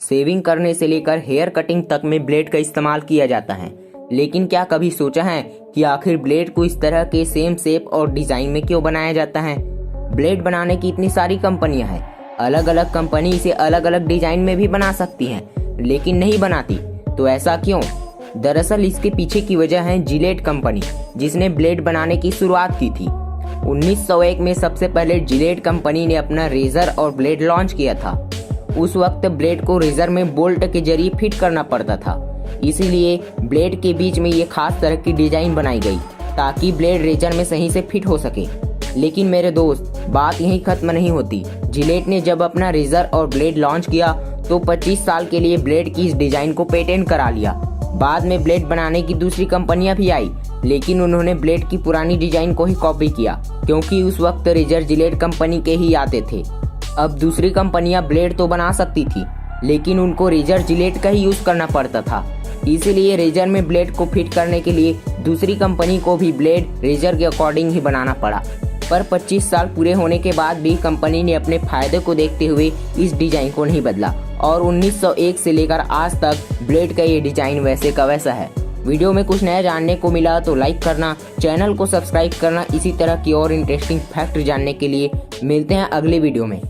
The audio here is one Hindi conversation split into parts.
शेविंग करने से लेकर हेयर कटिंग तक में ब्लेड का इस्तेमाल किया जाता है। लेकिन क्या कभी सोचा है कि आखिर ब्लेड को इस तरह के सेम शेप और डिजाइन में क्यों बनाया जाता है? ब्लेड बनाने की इतनी सारी कंपनियां हैं, अलग अलग कंपनी इसे अलग अलग डिजाइन में भी बना सकती हैं, लेकिन नहीं बनाती। तो ऐसा क्यों? दरअसल इसके पीछे की वजह है जिलेट कंपनी, जिसने ब्लेड बनाने की शुरुआत की थी। 1901 में सबसे पहले जिलेट कंपनी ने अपना रेजर और ब्लेड लॉन्च किया था। उस वक्त ब्लेड को रेजर में बोल्ट के जरिए फिट करना पड़ता था, इसीलिए ब्लेड के बीच में ये खास तरह की डिजाइन बनाई गई ताकि ब्लेड रेजर में सही से फिट हो सके। लेकिन मेरे दोस्त, बात यहीं खत्म नहीं होती। जिलेट ने जब अपना रेजर और ब्लेड लॉन्च किया तो 25 साल के लिए ब्लेड की इस डिजाइन को पेटेंट करा लिया। बाद में ब्लेड बनाने की दूसरी कंपनियां भी आई, लेकिन उन्होंने ब्लेड की पुरानी डिजाइन को ही कॉपी किया, क्योंकि उस वक्त रेजर जिलेट कंपनी के ही आते थे। अब दूसरी कंपनियां ब्लेड तो बना सकती थी, लेकिन उनको रेजर जिलेट का ही यूज करना पड़ता था। इसीलिए रेजर में ब्लेड को फिट करने के लिए दूसरी कंपनी को भी ब्लेड रेजर के अकॉर्डिंग ही बनाना पड़ा। पर 25 साल पूरे होने के बाद भी कंपनी ने अपने फायदे को देखते हुए इस डिजाइन को नहीं बदला और 1901 से लेकर आज तक ब्लेड का ये डिजाइन वैसे का वैसा है। वीडियो में कुछ नया जानने को मिला तो लाइक करना, चैनल को सब्सक्राइब करना। इसी तरह की और इंटरेस्टिंग फैक्ट जानने के लिए मिलते हैं अगले वीडियो में।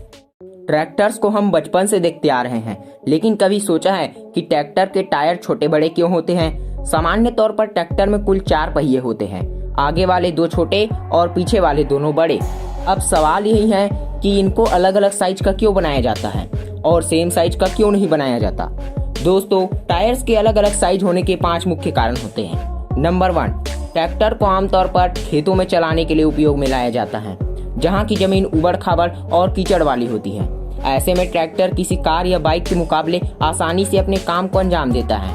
ट्रैक्टर्स को हम बचपन से देखते आ रहे हैं, लेकिन कभी सोचा है कि ट्रैक्टर के टायर छोटे बड़े क्यों होते हैं? सामान्य तौर पर ट्रैक्टर में कुल 4 पहिए होते हैं, आगे वाले 2 छोटे और पीछे वाले दोनों बड़े। अब सवाल यही है कि इनको अलग अलग साइज का क्यों बनाया जाता है और सेम साइज का क्यों नहीं बनाया जाता? दोस्तों, टायर्स के अलग अलग साइज होने के 5 मुख्य कारण होते हैं। नंबर 1, ट्रैक्टर को आमतौर पर खेतों में चलाने के लिए उपयोग में लाया जाता है, जहाँ की जमीन उबड़ खाबड़ और कीचड़ वाली होती है। ऐसे में ट्रैक्टर किसी कार या बाइक के मुकाबले आसानी से अपने काम को अंजाम देता है।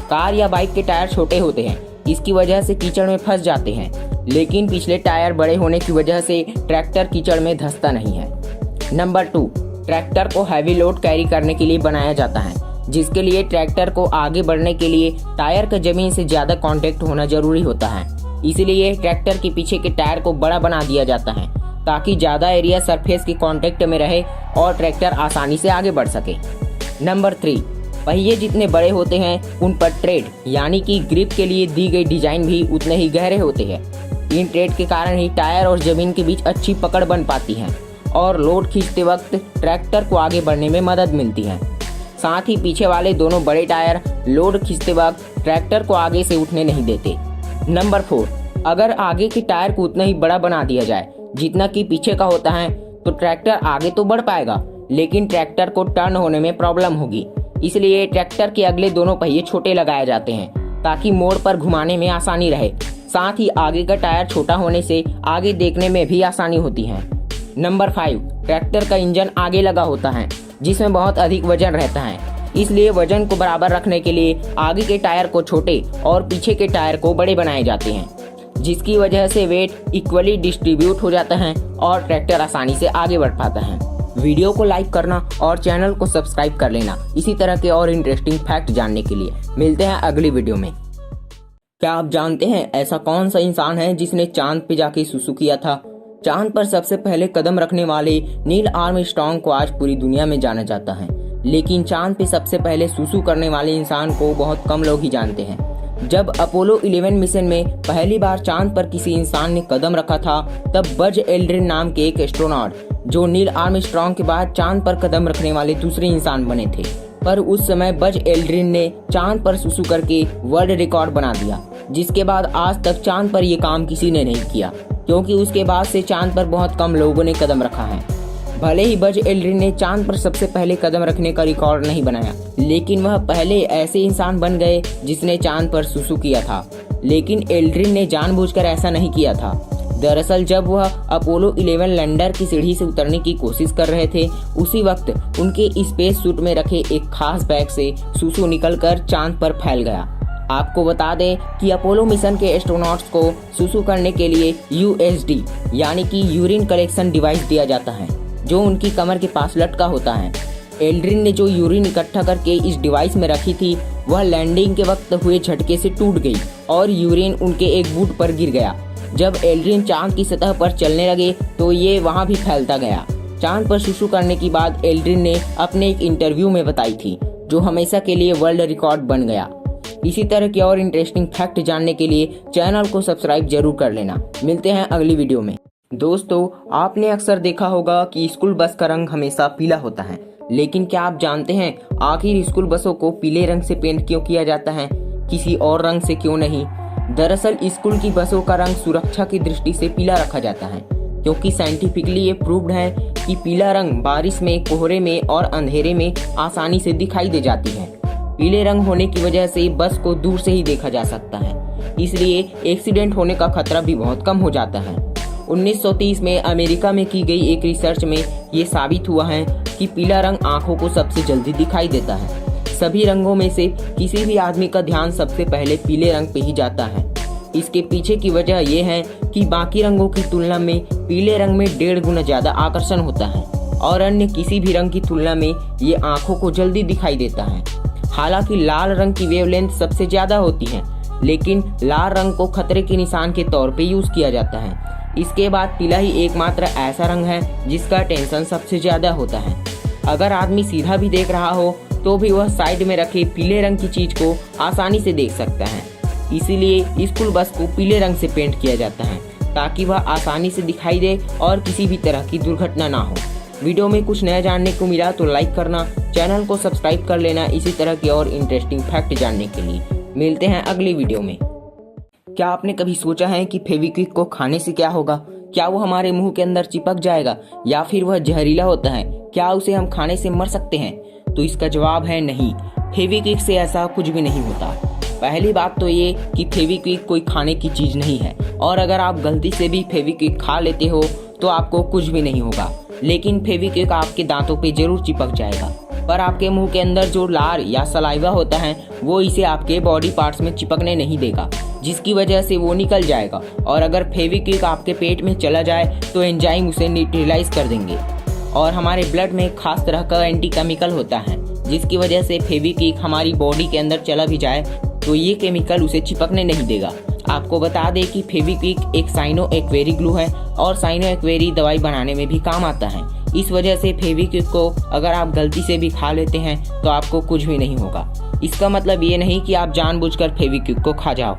कार या बाइक के टायर छोटे होते हैं, इसकी वजह से कीचड़ में फंस जाते हैं, लेकिन पिछले टायर बड़े होने की वजह से ट्रैक्टर कीचड़ में धंसता नहीं है। नंबर 2, ट्रैक्टर को हैवी लोड कैरी करने के लिए बनाया जाता है, जिसके लिए ट्रैक्टर को आगे बढ़ने के लिए टायर का जमीन से ज्यादा कांटेक्ट होना जरूरी होता है। इसीलिए ट्रैक्टर के पीछे के टायर को बड़ा बना दिया जाता है ताकि ज्यादा एरिया सरफेस के कांटेक्ट में रहे और ट्रैक्टर आसानी से आगे बढ़ सके। नंबर 3, पहिए जितने बड़े होते हैं उन पर ट्रेड यानी कि ग्रिप के लिए दी गई डिजाइन भी उतने ही गहरे होते हैं। इन ट्रेड के कारण ही टायर और जमीन के बीच अच्छी पकड़ बन पाती है और लोड खींचते वक्त ट्रैक्टर को आगे बढ़ने में मदद मिलती है। साथ ही पीछे वाले दोनों बड़े टायर लोड खींचते वक्त ट्रैक्टर को आगे से उठने नहीं देते। नंबर 4, अगर आगे के टायर को उतना ही बड़ा बना दिया जाए जितना कि पीछे का होता है तो ट्रैक्टर आगे तो बढ़ पाएगा, लेकिन ट्रैक्टर को टर्न होने में प्रॉब्लम होगी। इसलिए ट्रैक्टर के अगले दोनों पहिए छोटे लगाए जाते हैं ताकि मोड़ पर घुमाने में आसानी रहे। साथ ही आगे का टायर छोटा होने से आगे देखने में भी आसानी होती है। नंबर 5, ट्रैक्टर का इंजन आगे लगा होता है, जिसमें बहुत अधिक वजन रहता है। इसलिए वजन को बराबर रखने के लिए आगे के टायर को छोटे और पीछे के टायर को बड़े बनाए जाते हैं, जिसकी वजह से वेट इक्वली डिस्ट्रीब्यूट हो जाता है और ट्रैक्टर आसानी से आगे बढ़ पाता है। वीडियो को लाइक करना और चैनल को सब्सक्राइब कर लेना। इसी तरह के और इंटरेस्टिंग फैक्ट जानने के लिए मिलते हैं अगली वीडियो में। क्या आप जानते हैं ऐसा कौन सा इंसान है जिसने चांद पे जाके सुसु किया था? चांद पर सबसे पहले कदम रखने वाले नील आर्मस्ट्रांग को आज पूरी दुनिया में जाना जाता है, लेकिन चांद पे सबसे पहले सुसु करने वाले इंसान को बहुत कम लोग ही जानते हैं। जब अपोलो 11 मिशन में पहली बार चांद पर किसी इंसान ने कदम रखा था, तब बज एल्ड्रिन नाम के एक एस्ट्रोनॉट, जो नील आर्मस्ट्रांग के बाद चांद पर कदम रखने वाले दूसरे इंसान बने थे। पर उस समय बज एल्ड्रिन ने चांद पर सुसु करके वर्ल्ड रिकॉर्ड बना दिया, जिसके बाद आज तक चांद पर यह काम किसी ने नहीं किया, क्योंकि उसके बाद से चांद पर बहुत कम लोगों ने कदम रखा है। भले ही बज एल्ड्रिन ने चांद पर सबसे पहले कदम रखने का रिकॉर्ड नहीं बनाया, लेकिन वह पहले ऐसे इंसान बन गए जिसने चांद पर सुसु किया था। लेकिन एल्ड्रिन ने जानबूझकर ऐसा नहीं किया था। दरअसल जब वह अपोलो 11 लैंडर की सीढ़ी से उतरने की कोशिश कर रहे थे, उसी वक्त उनके स्पेस सूट में रखे एक खास बैग से सुसु निकलकर चांद पर फैल गया। आपको बता दें कि अपोलो मिशन के एस्ट्रोनॉट्स को सुसु करने के लिए USD यानी कि यूरिन कलेक्शन डिवाइस दिया जाता है, जो उनकी कमर के पास लटका होता है। एल्ड्रिन ने जो यूरिन इकट्ठा करके इस डिवाइस में रखी थी, वह लैंडिंग के वक्त हुए झटके से टूट गई और यूरिन उनके एक बूट पर गिर गया। जब एल्ड्रिन चांद की सतह पर चलने लगे तो ये वहां भी फैलता गया। चांद पर सुसु करने की बात एल्ड्रिन ने अपने एक इंटरव्यू में बताई थी। जो हमेशा के लिए वर्ल्ड रिकॉर्ड बन गया। इसी तरह के और इंटरेस्टिंग फैक्ट जानने के लिए चैनल को सब्सक्राइब जरूर कर लेना। मिलते हैं अगली वीडियो में। दोस्तों, आपने अक्सर देखा होगा कि स्कूल बस का रंग हमेशा पीला होता है, लेकिन क्या आप जानते हैं आखिर स्कूल बसों को पीले रंग से पेंट क्यों किया जाता है, किसी और रंग से क्यों नहीं? दरअसल स्कूल की बसों का रंग सुरक्षा की दृष्टि से पीला रखा जाता है, क्योंकि साइंटिफिकली ये प्रूव्ड है कि पीला रंग बारिश में, कोहरे में और अंधेरे में आसानी से दिखाई दे जाती है। पीले रंग होने की वजह से बस को दूर से ही देखा जा सकता है, इसलिए एक्सीडेंट होने का खतरा भी बहुत कम हो जाता है। 1930 में अमेरिका में की गई एक रिसर्च में ये साबित हुआ है कि पीला रंग आंखों को सबसे जल्दी दिखाई देता है। सभी रंगों में से किसी भी आदमी का ध्यान सबसे पहले पीले रंग पे ही जाता है। इसके पीछे की वजह यह है कि बाकी रंगों की तुलना में पीले रंग में 1.5 गुना ज्यादा आकर्षण होता है और अन्य किसी भी रंग की तुलना में ये आंखों को जल्दी दिखाई देता है। हालांकि लाल रंग की वेवलेंथ सबसे ज्यादा होती है, लेकिन लाल रंग को खतरे के निशान के तौर पे यूज किया जाता है। इसके बाद पीला ही एकमात्र ऐसा रंग है जिसका टेंशन सबसे ज्यादा होता है। अगर आदमी सीधा भी देख रहा हो तो भी वह साइड में रखे पीले रंग की चीज को आसानी से देख सकता है। इसीलिए स्कूल बस को पीले रंग से पेंट किया जाता है ताकि वह आसानी से दिखाई दे और किसी भी तरह की दुर्घटना ना हो। वीडियो में कुछ नया जानने को मिला तो लाइक करना, चैनल को सब्सक्राइब कर लेना इसी तरह के और इंटरेस्टिंग फैक्ट जानने के लिए। मिलते हैं अगली वीडियो में। क्या आपने कभी सोचा है कि फेविक्विक को खाने से क्या होगा? क्या वो हमारे मुंह के अंदर चिपक जाएगा या फिर वह जहरीला होता है? क्या उसे हम खाने से मर सकते हैं? तो इसका जवाब है नहीं, फेविक्विक से ऐसा कुछ भी नहीं होता। पहली बात तो ये कि फेविक्विक कोई खाने की चीज नहीं है, और अगर आप गलती से भी फेविक्विक खा लेते हो तो आपको कुछ भी नहीं होगा, लेकिन फेविक्विक आपके दांतों पे जरूर चिपक जाएगा। पर आपके मुंह के अंदर जो लार या सलाइवा होता है वो इसे आपके बॉडी पार्ट्स में चिपकने नहीं देगा, जिसकी वजह से वो निकल जाएगा। और अगर फेविक्विक आपके पेट में चला जाए तो एंजाइम उसे न्यूट्रलाइज कर देंगे। और हमारे ब्लड में खास तरह का एंटी केमिकल होता है, जिसकी वजह से फेविक्विक हमारी बॉडी के अंदर चला भी जाए तो ये केमिकल उसे चिपकने नहीं देगा। आपको बता दें कि फेविक्विक एक साइनो एक्वेरी ग्लू है और साइनो एक्वेरी दवाई बनाने में भी काम आता है। इस वजह से फेविक्विक को अगर आप गलती से भी खा लेते हैं तो आपको कुछ भी नहीं होगा। इसका मतलब ये नहीं कि आप जानबूझकर फेविक्विक को खा जाओ।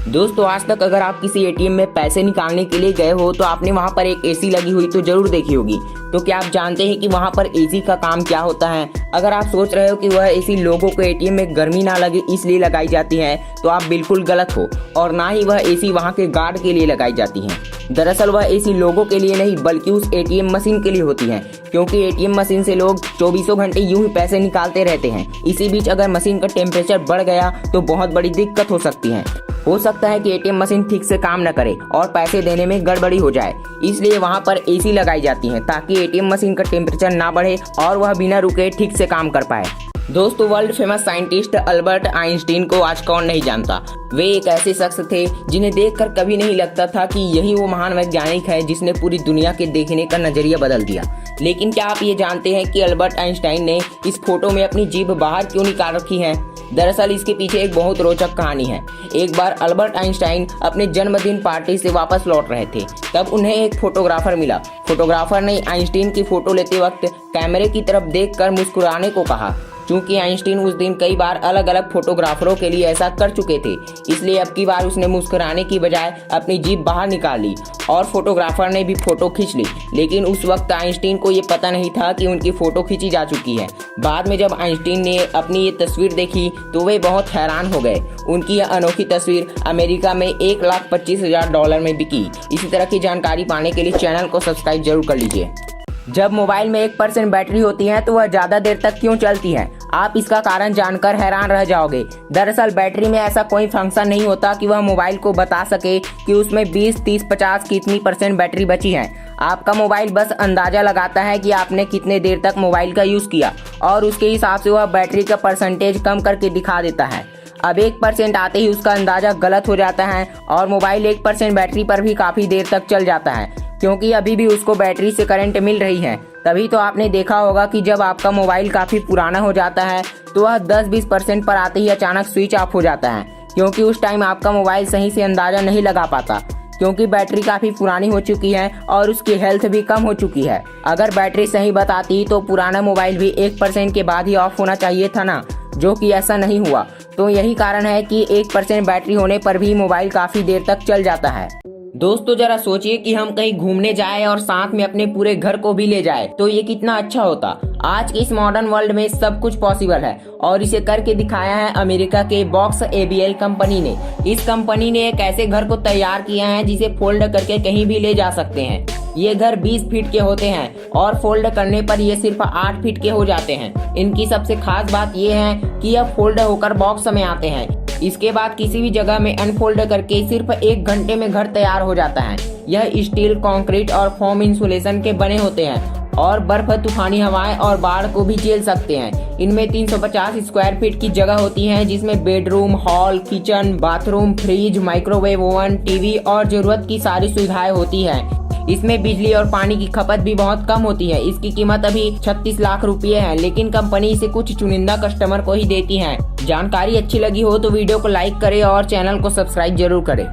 दोस्तों, आज तक अगर आप किसी एटीएम में पैसे निकालने के लिए गए हो तो आपने वहां पर एक एसी लगी हुई तो जरूर देखी होगी। तो क्या आप जानते हैं कि वहां पर एसी का काम क्या होता है? अगर आप सोच रहे हो कि वह एसी लोगों को एटीएम में गर्मी ना लगे इसलिए लगाई जाती है तो आप बिल्कुल गलत हो, और ना ही वह एसी वहां के गार्ड के लिए लगाई जाती है। दरअसल वह एसी लोगों के लिए नहीं बल्कि उस एटीएम मशीन के लिए होती है, क्योंकि एटीएम मशीन से लोग 24 घंटे यूं ही पैसे निकालते रहते हैं। इसी बीच अगर मशीन का टेम्परेचर बढ़ गया तो बहुत बड़ी दिक्कत हो सकती है। हो सकता है कि एटीएम मशीन ठीक से काम न करे और पैसे देने में गड़बड़ी हो जाए, इसलिए वहां पर एसी लगाई जाती है ताकि एटीएम मशीन का टेम्परेचर ना बढ़े और वह बिना रुके ठीक से काम कर पाए। दोस्तों, world famous scientist Albert Einstein को आज कौन नहीं जानता। वे एक ऐसे शख्स थे जिन्हें देखकर कभी नहीं लगता था कि यही वो महान वैज्ञानिक है जिसने पूरी दुनिया के देखने का नजरिया बदल दिया। लेकिन क्या आप ये जानते हैं कि अल्बर्ट आइंस्टाइन ने इस फोटो में अपनी जीभ बाहर क्यों निकाल रखी है? दरअसल इसके पीछे एक बहुत रोचक कहानी है। एक बार अल्बर्ट आइंस्टाइन अपने जन्मदिन पार्टी से वापस लौट रहे थे, तब उन्हें एक फोटोग्राफर मिला। फोटोग्राफर ने आइंस्टीन की फोटो लेते वक्त कैमरे की तरफ देखकर मुस्कुराने को कहा। चूंकि आइंस्टीन उस दिन कई बार अलग अलग फोटोग्राफरों के लिए ऐसा कर चुके थे, इसलिए अब की बार उसने मुस्कुराने की बजाय अपनी जीभ बाहर निकाल ली और फोटोग्राफर ने भी फोटो खींच ली। लेकिन उस वक्त आइंस्टीन को ये पता नहीं था कि उनकी फोटो खींची जा चुकी है। बाद में जब आइंस्टीन ने अपनी ये तस्वीर देखी तो वे बहुत हैरान हो गए। उनकी यह अनोखी तस्वीर अमेरिका में $1,25,000 में बिकी। इसी तरह की जानकारी पाने के लिए चैनल को सब्सक्राइब जरूर कर लीजिए। जब मोबाइल में 1% बैटरी होती है तो वह ज्यादा देर तक क्यों चलती है? आप इसका कारण जानकर हैरान रह जाओगे। दरअसल बैटरी में ऐसा कोई फंक्शन नहीं होता कि वह मोबाइल को बता सके कि उसमें 20, 30, 50 कितनी % बैटरी बची है। आपका मोबाइल बस अंदाजा लगाता है कि आपने कितने देर तक मोबाइल का यूज किया और उसके हिसाब से वह बैटरी का परसेंटेज कम करके दिखा देता है। अब 1% आते ही उसका अंदाजा गलत हो जाता है और मोबाइल 1% बैटरी पर भी काफी देर तक चल जाता है, क्योंकि अभी भी उसको बैटरी से करंट मिल रही है। तभी तो आपने देखा होगा कि जब आपका मोबाइल काफी पुराना हो जाता है तो वह 10-20% पर आते ही अचानक स्विच ऑफ हो जाता है, क्योंकि उस टाइम आपका मोबाइल सही से अंदाजा नहीं लगा पाता, क्योंकि बैटरी काफी पुरानी हो चुकी है और उसकी हेल्थ भी कम हो चुकी है। अगर बैटरी सही बताती तो पुराना मोबाइल भी 1% के बाद ही ऑफ होना चाहिए था ना, जो कि ऐसा नहीं हुआ। तो यही कारण है कि 1% बैटरी होने पर भी मोबाइल काफी देर तक चल जाता है। दोस्तों जरा सोचिए कि हम कहीं घूमने जाए और साथ में अपने पूरे घर को भी ले जाए तो ये कितना अच्छा होता। आज के इस मॉडर्न वर्ल्ड में सब कुछ पॉसिबल है और इसे करके दिखाया है अमेरिका के बॉक्स एबीएल कंपनी ने। इस कंपनी ने एक ऐसे घर को तैयार किया है जिसे फोल्ड करके कहीं भी ले जा सकते हैं। ये घर 20 फीट के होते हैं और फोल्ड करने पर ये सिर्फ 8 फीट के हो जाते हैं। इनकी सबसे खास बात ये है कि यह फोल्ड होकर बॉक्स में आते हैं। इसके बाद किसी भी जगह में अनफोल्ड करके सिर्फ 1 घंटे में घर तैयार हो जाता है। यह स्टील, कंक्रीट और फोम इंसुलेशन के बने होते हैं और बर्फ, तूफानी हवाएं और बाढ़ को भी झेल सकते हैं। इनमें 350 स्क्वायर फीट की जगह होती है जिसमें bedroom, hall, kitchen, bathroom, fridge, microwave oven, TV और जरूरत की सारी सुविधाएं होती हैं। इसमें बिजली और पानी की खपत भी बहुत कम होती है। इसकी कीमत अभी 36 लाख रुपए है, लेकिन कंपनी इसे कुछ चुनिंदा कस्टमर को ही देती है। जानकारी अच्छी लगी हो तो वीडियो को लाइक करें और चैनल को सब्सक्राइब जरूर करें।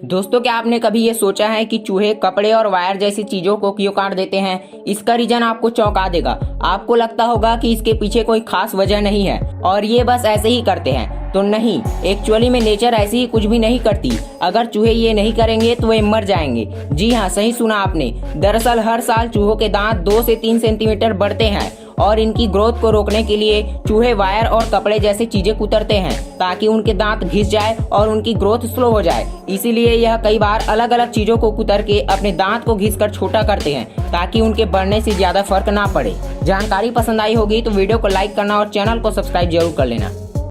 दोस्तों क्या आपने कभी ये सोचा है कि चूहे कपड़े और वायर जैसी चीजों को क्यों काट देते हैं? इसका रीजन आपको चौंका देगा। आपको लगता होगा कि इसके पीछे कोई खास वजह नहीं है और ये बस ऐसे ही करते हैं, तो नहीं, एक्चुअली में नेचर ऐसी ही कुछ भी नहीं करती। अगर चूहे ये नहीं करेंगे तो वे मर जाएंगे। जी हाँ, सही सुना आपने। दरअसल हर साल चूहों के दांत 2 से 3 सेंटीमीटर बढ़ते हैं और इनकी ग्रोथ को रोकने के लिए चूहे वायर और कपड़े जैसी चीजें कुतरते हैं ताकि उनके दांत घिस जाए और उनकी ग्रोथ स्लो हो जाए। इसीलिए यह कई बार अलग अलग चीजों को कुतर के अपने दांत को घिसकर छोटा करते हैं ताकि उनके बढ़ने से ज्यादा फर्क ना पड़े। जानकारी पसंद आई होगी तो वीडियो को लाइक करना और चैनल को सब्सक्राइब जरूर कर लेना।